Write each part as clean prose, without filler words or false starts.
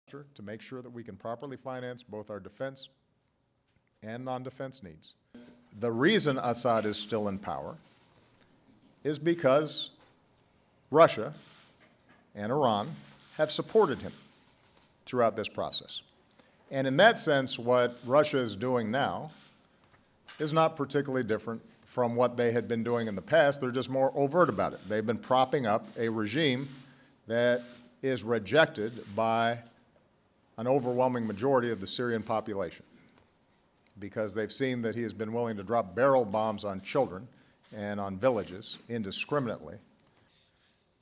to make sure that we can properly finance both our defense and non-defense needs. The reason Assad is still in power is because Russia and Iran have supported him throughout this process. And in that sense, what Russia is doing now is not particularly different from what they had been doing in the past. They're just more overt about it. They've been propping up a regime that is rejected by an overwhelming majority of the Syrian population because they've seen that he has been willing to drop barrel bombs on children and on villages indiscriminately.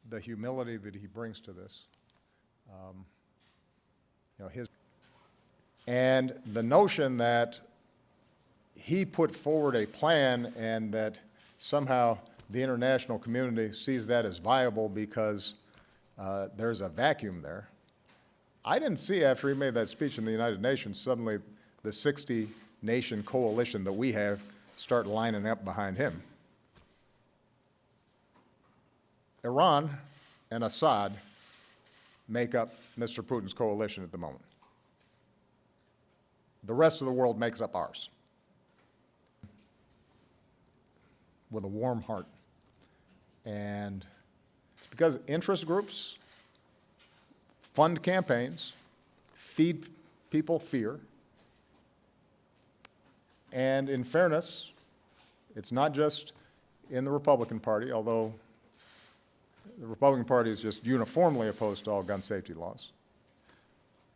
The humility that he brings to this, and the notion that he put forward a plan and that somehow the international community sees that as viable because there's a vacuum there. I didn't see after he made that speech in the United Nations suddenly the 60-nation coalition that we have start lining up behind him. Iran and Assad make up Mr. Putin's coalition at the moment. The rest of the world makes up ours with a warm heart. And it's because interest groups fund campaigns, feed people fear, and in fairness, it's not just in the Republican Party, although the Republican Party is just uniformly opposed to all gun safety laws.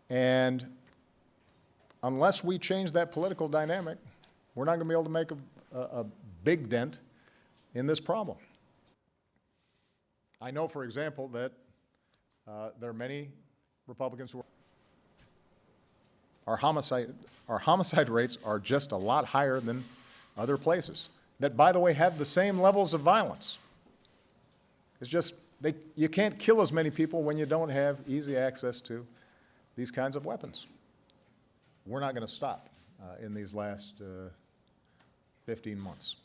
And unless we change that political dynamic, we're not going to be able to make a big dent in this problem. I know, for example, that there are many Republicans who our homicide rates are just a lot higher than other places that, by the way, have the same levels of violence. It's just you can't kill as many people when you don't have easy access to these kinds of weapons. We're not going to stop in these last 15 months.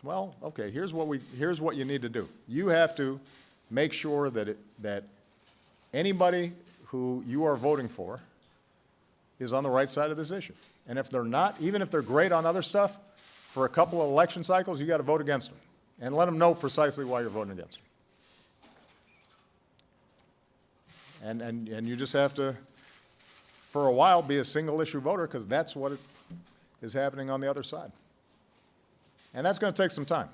Well, okay, here's what you need to do. You have to make sure that anybody who you are voting for is on the right side of this issue. And if they're not, even if they're great on other stuff, for a couple of election cycles, you got to vote against them and let them know precisely why you're voting against them. And you just have to, for a while, be a single issue voter because that's what is happening on the other side. And that's going to take some time.